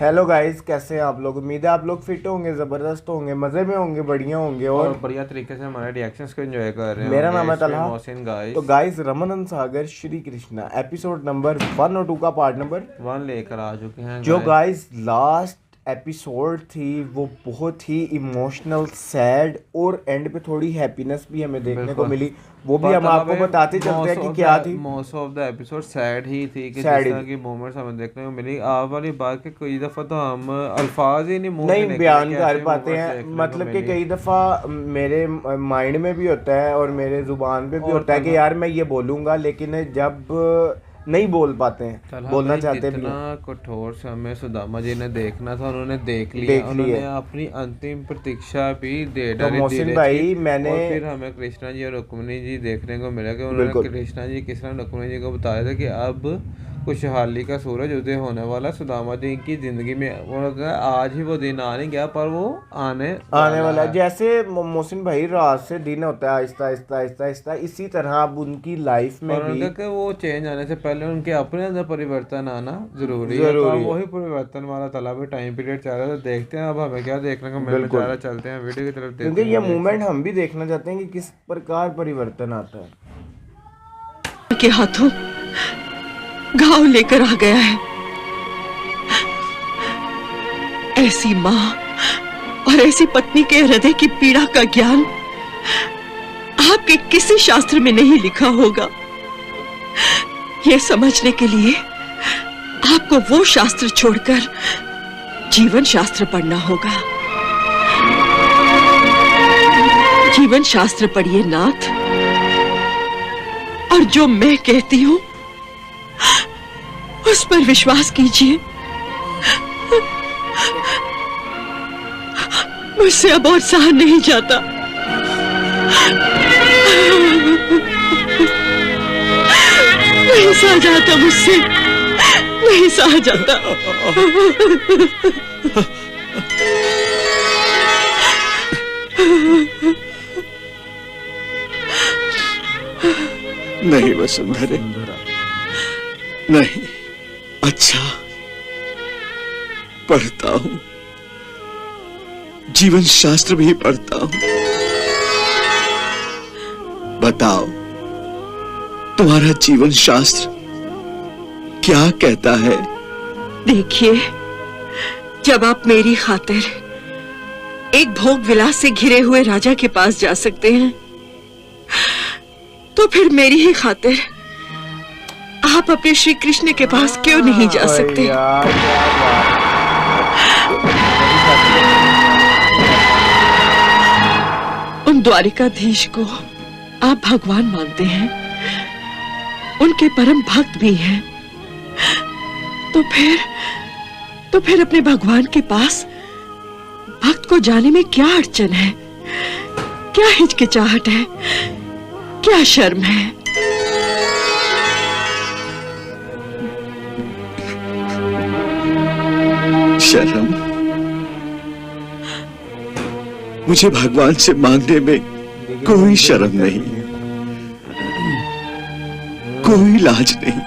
Hello guys, कैसे हैं आप लोग। उम्मीद है आप लोग फिट होंगे, ज़बरदस्त होंगे, मज़े में होंगे, बढ़िया होंगे और बढ़िया तरीके से हमारे रिएक्शंस को एंजॉय कर रहे हैं। मेरा नाम है तलहा। मोहसिन गाइस। तो गाइस, रमन सागर श्री कृष्णा एपिसोड नंबर 1 और 2 का पार्ट नंबर 1 लेकर आ चुके हैं। जो गाइस लास्ट एपिसोड थी वो बहुत ही इमोशनल, सैड और एंड पे थोड़ी हैप्पीनेस भी हमें देखने को मिली। वो भी हम आपको बताते चलते हैं कि क्या थी। Most of the episode sad ही थी कि जिस तरह की मोमेंट्स हमें देखने को मिली। आप वाली बात के कई दफ़ा तो हम अल्फाज ही नहीं बयान कर पाते हैं। मतलब कि कई दफ़ा मेरे माइंड में भी होता है और मेरे ज़ुबान पे भी होता है कि यार मैं ये बोलूँगा, लेकिन जब नहीं बोल पाते हैं, बोलना चाहते भी हैं। कठोर से हमें सुदामा जी ने देखना था, उन्होंने देख लिया। उन्होंने अपनी अंतिम प्रतीक्षा भी दे डाली। तो मोहसिन भाई मैंने फिर हमें कृष्णा जी और रुक्मिणी जी देखने को मिला कि उन्होंने कृष्णा जी किस तरह रुक्मिणी जी को बताया था कि अब खुशहाली का सूरज उदय होने वाला सुदामा जी की जिंदगी में। आज ही वो दिन आ नहीं गया पर वो आने वाला है। जैसे मोहसिन भाई रात से दिन होता है आहिस्ता आहिस्ता आहिस्ता आहिस्ता, इसी तरह अब उनकी लाइफ में भी कि वो चेंज आने से पहले उनके अपने अंदर परिवर्तन आना जरूरी है। तो वही परिवर्तन वाला ताला भी टाइम पीरियड चल रहा है। तो देखते हैं अब हमें क्या देखने को मिलने जा रहा है। चलते हैं वीडियो की तरफ, क्योंकि ये मूवमेंट हम भी देखना चाहते हैं कि किस प्रकार परिवर्तन आता है। के हाथों घाव लेकर आ गया है। ऐसी मां और ऐसी पत्नी के हृदय की पीड़ा का ज्ञान आपके किसी शास्त्र में नहीं लिखा होगा। यह समझने के लिए आपको वो शास्त्र छोड़कर जीवन शास्त्र पढ़ना होगा। जीवन शास्त्र पढ़िए नाथ, और जो मैं कहती हूं उस पर विश्वास कीजिए। मुझसे अब और सहा नहीं जाता। नहीं सहा जाता, मुझसे नहीं सहा जाता। नहीं वसुंधरे, नहीं। अच्छा, पढ़ता हूं, जीवन शास्त्र भी पढ़ता हूं। बताओ, तुम्हारा जीवन शास्त्र क्या कहता है? देखिए, जब आप मेरी खातिर एक भोग विलास से घिरे हुए राजा के पास जा सकते हैं, तो फिर मेरी ही खातिर आप अपने श्री कृष्ण के पास क्यों नहीं जा सकते? उन द्वारिकाधीश को आप भगवान मानते हैं, उनके परम भक्त भी हैं। तो फिर अपने भगवान के पास भक्त को जाने में क्या अड़चन है? क्या हिचकिचाहट है? क्या शर्म है? शर्म? मुझे भगवान से मांगने में कोई शर्म नहीं, कोई लाज नहीं।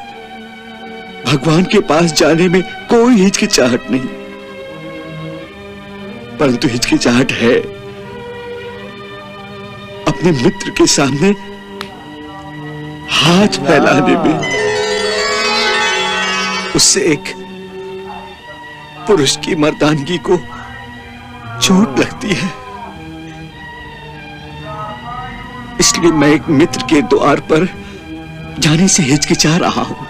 भगवान के पास जाने में कोई हिचकिचाहट नहीं। परंतु हिचकिचाहट है अपने मित्र के सामने हाथ फैलाने में। उससे एक पुरुष की मर्दानगी को चोट लगती है। इसलिए मैं एक मित्र के द्वार पर जाने से हिचकिचा रहा हूं।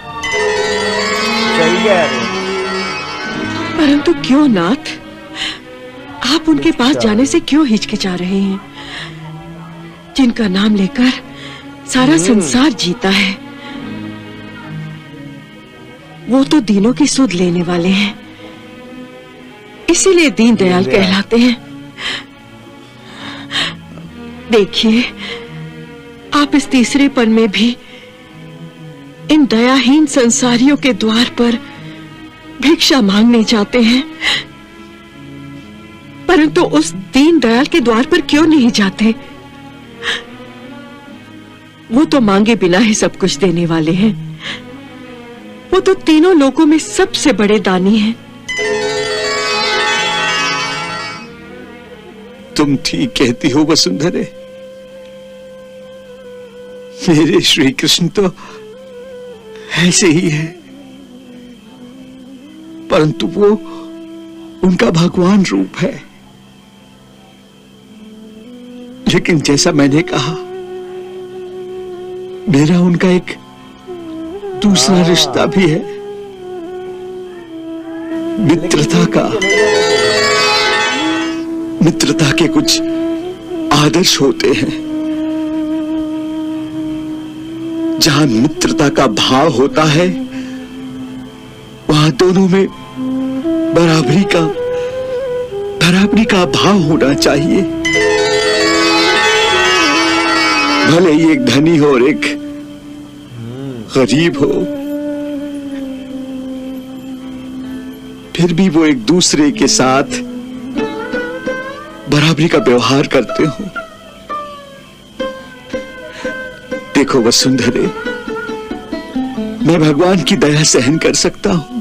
परंतु क्यों नाथ, आप उनके पास जाने से क्यों हिचकिचा रहे हैं, जिनका नाम लेकर सारा संसार जीता है? वो तो दीनों की सुध लेने वाले हैं, इसीलिए दीन दयाल कहलाते हैं। देखिए, आप इस तीसरे पन में भी इन दयाहीन संसारियों के द्वार पर भिक्षा मांगने जाते हैं, परंतु उस दीन दयाल के द्वार पर क्यों नहीं जाते? वो तो मांगे बिना ही सब कुछ देने वाले हैं। वो तो तीनों लोगों में सबसे बड़े दानी हैं। तुम ठीक कहती हो वसुंधरे। मेरे श्री कृष्ण तो ऐसे ही है, परंतु वो उनका भगवान रूप है। लेकिन जैसा मैंने कहा, मेरा उनका एक दूसरा रिश्ता भी है, मित्रता का। मित्रता के कुछ आदर्श होते हैं। जहां मित्रता का भाव होता है, वहां दोनों में बराबरी का भाव होना चाहिए। भले ही एक धनी हो और एक गरीब हो, फिर भी वो एक दूसरे के साथ बराबरी का व्यवहार करते हो। देखो वसुंधरे, मैं भगवान की दया सहन कर सकता हूं,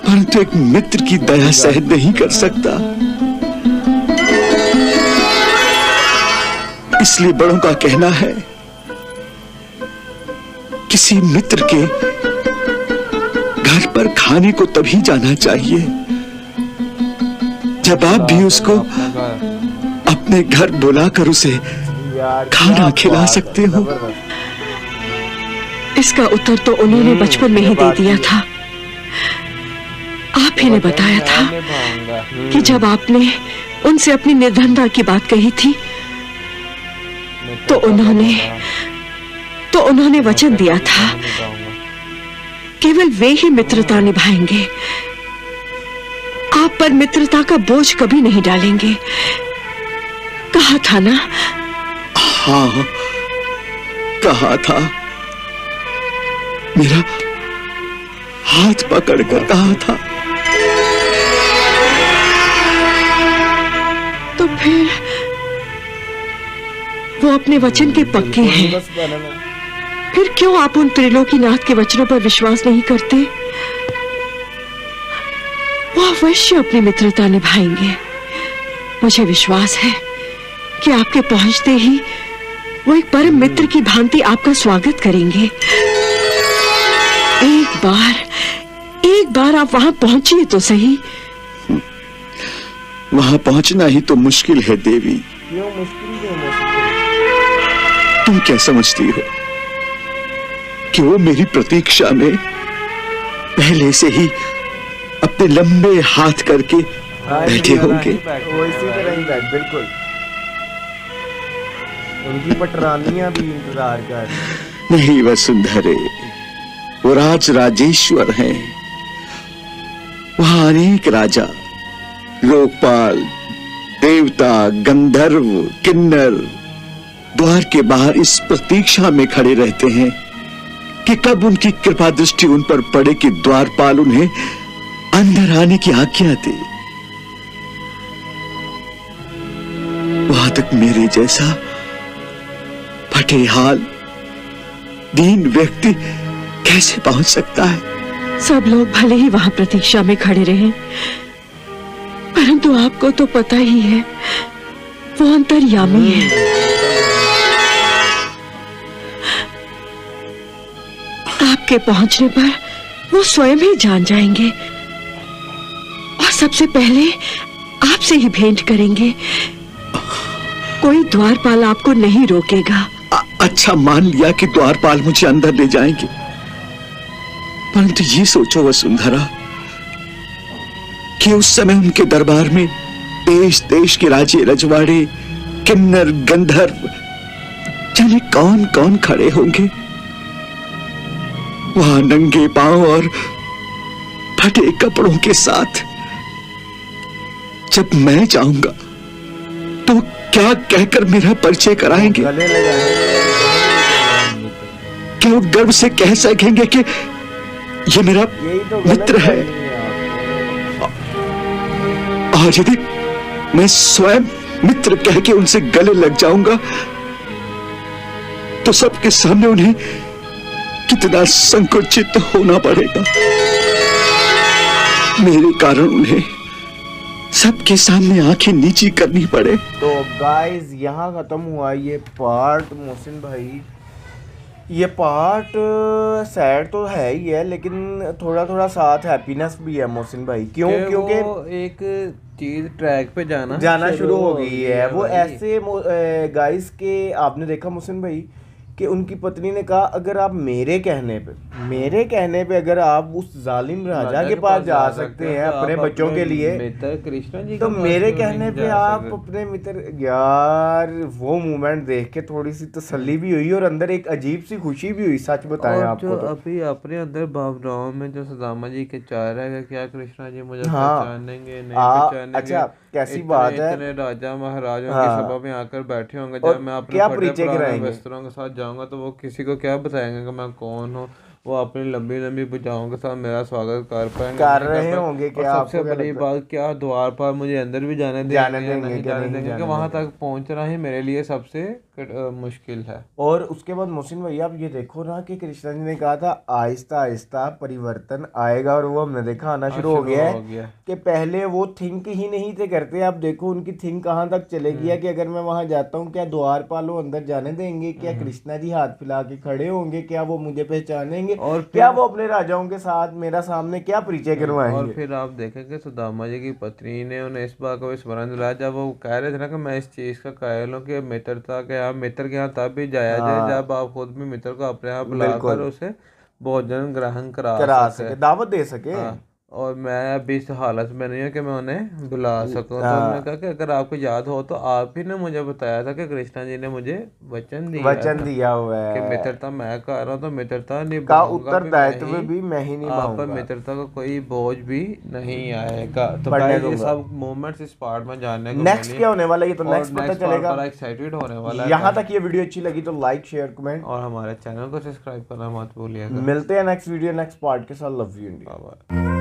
परंतु एक मित्र की दया सहन नहीं कर सकता। इसलिए बड़ों का कहना है, किसी मित्र के घर पर खाने को तभी जाना चाहिए जब आप भी उसको अपने घर बुलाकर उसे खाना खिला सकते हो। इसका उत्तर तो उन्होंने बचपन में ही दे दिया था। आप ही ने बताया था कि जब आपने उनसे अपनी निर्धनता की बात कही थी, तो उन्होंने वचन दिया था केवल वे ही मित्रता निभाएंगे, आप पर मित्रता का बोझ कभी नहीं डालेंगे। कहा था ना? हाँ, कहा था। मेरा हाथ पकड़कर कहा था। तो फिर वो अपने वचन के पक्के हैं, फिर क्यों आप उन त्रिलोकीनाथ के वचनों पर विश्वास नहीं करते? वो अवश्य अपनी मित्रता निभाएंगे। मुझे विश्वास है कि आपके पहुंचते ही वो एक परम मित्र की भांति आपका स्वागत करेंगे। एक बार आप वहां पहुंचिए तो सही। वहां पहुंचना ही तो मुश्किल है देवी। तुम क्या समझती हो कि वो मेरी प्रतीक्षा में पहले से ही अपने लंबे हाथ करके बैठे होंगे? वो इसी तरह ही बैठ, बिल्कुल। उनकी पटरानियां भी इंतजार कर। नहीं वसुंधरे, वो राजेश्वर हैं। वहां अनेक राजा, लोकपाल, देवता, गंधर्व, किन्नर द्वार के बाहर इस प्रतीक्षा में खड़े रहते हैं कि कब उनकी कृपा दृष्टि उन पर पड़े कि द्वारपाल उन्हें अंदर आने की आज्ञा दे। वहां तक मेरे जैसा फटेहाल दीन व्यक्ति कैसे पहुंच सकता है? सब लोग भले ही वहां प्रतीक्षा में खड़े रहे, परंतु आपको तो पता ही है वो अंतर्यामी है। आपके पहुंचने पर वो स्वयं ही जान जाएंगे और सबसे पहले आपसे ही भेंट करेंगे। कोई द्वारपाल आपको नहीं रोकेगा। अच्छा, मान लिया कि द्वारपाल मुझे अंदर ले जाएंगे, परंतु ये सोचो वसुंधरा कि उस समय उनके दरबार में देश देश के राजे रजवाड़े, किन्नर, गंधर्व, जाने कौन कौन खड़े होंगे। वहां नंगे पांव और फटे कपड़ों के साथ जब मैं जाऊंगा तो क्या कहकर मेरा परिचय कराएंगे? क्या वो गर्व से कह सकेंगे कि ये मेरा मित्र है? और यदि मैं स्वयं मित्र कह के उनसे गले लग जाऊंगा तो सबके सामने उन्हें कितना संकुचित होना पड़ेगा। मेरे कारण उन्हें सबके सामने आंखें नीची करनी पड़े। तो गाइस यहाँ ख़त्म हुआ ये पार्ट मोहसिन भाई। ये पार्ट सैड तो है ही है, लेकिन थोड़ा थोड़ा साथ हैप्पीनेस भी है मोहसिन भाई। क्यों? क्योंकि एक चीज ट्रैक पे जाना शुरू हो गई है। वो ऐसे गाइस के आपने देखा मोहसिन भाई कि उनकी पत्नी ने कहा अगर आप मेरे कहने पे अगर आप उस जालिम राजा के पास जा सकते हैं अपने बच्चों के लिए, मित्र कृष्णा जी तो मेरे कहने पे आप अपने मित्र। यार वो मोमेंट देख के थोड़ी सी तसल्ली भी हुई और अंदर एक अजीब सी खुशी भी हुई, सच बताएं आपको। तो अभी अपने अंदर भावनाओं में जो सुदामा जी के चाह रहा है क्या कृष्णा जी मुझे पहचानेंगे नहीं पहचानेंगे। अच्छा कैसी बात है, इतने राजा महाराजों की सभा में आकर बैठे होंगे, जब मैं अपने वस्त्रों के साथ जाऊंगा तो वो किसी को क्या बताएंगे कि मैं कौन हूँ। वो अपनी लंबी लंबी भुजाओं के साथ मेरा स्वागत कर रहे होंगे कि सबसे बड़ी बात क्या द्वार पर मुझे अंदर भी जाने देंगे कि वहां तक पहुंचना ही मेरे लिए सबसे मुश्किल है। और उसके बाद मोहसिन भाई आप ये देखो ना कि कृष्णा जी ने कहा था आहिस्ता आहिस्ता परिवर्तन आएगा, और वो हमने देखा आना शुरू हो गया है कि पहले वो थिंक ही नहीं थे करते। आप देखो उनकी थिंक कहाँ तक चले गया कि अगर मैं वहां जाता हूँ क्या द्वारपाल वो अंदर जाने देंगे, क्या कृष्णा जी हाथ फैला के खड़े होंगे, क्या वो मुझे पहचानेंगे, और क्या वो अपने राजाओं के साथ मेरा सामने क्या परिचय करवाएंगे। और फिर आप देखेंगे सुदामा जी की पत्नी ने उन्हें इस बात को स्मरण दिलाया जब वो कह रहे थे ना कि मैं इस चीज का कायल हूँ कि मित्रता के यहाँ मित्र के यहाँ तब भी जाया जाए जब आप खुद भी मित्र को अपने यहाँ बुलाकर उसे भोजन ग्रहण करा सके, दावत दे सके। और मैं अभी इस हालत में नहीं हूँ कि मैं उन्हें बुला सकूँ। तो उन्होंने कहा कि अगर आपको याद हो तो आप ही ने मुझे बताया था कि कृष्णा जी ने मुझे वचन दिया हुआ है कि मित्रता मैं कर रहा हूँ, तो मित्रता निभाऊंगा, उत्तरदायित्व भी मैं ही निभाऊंगा, मित्रता को कोई बोझ भी नहीं आएगा। तो ये सब मोमेंट्स इस पार्ट में जानने को नेक्स्ट क्या होने वाला है ये तो नेक्स्ट पता चलेगा। एक्साइटेड होने वाला है। यहाँ तक ये वीडियो अच्छी लगी तो लाइक शेयर कमेंट और हमारे चैनल को सब्सक्राइब करना मत भूलिएगा। मिलते हैं नेक्स्ट वीडियो नेक्स्ट पार्ट के साथ। Love you India.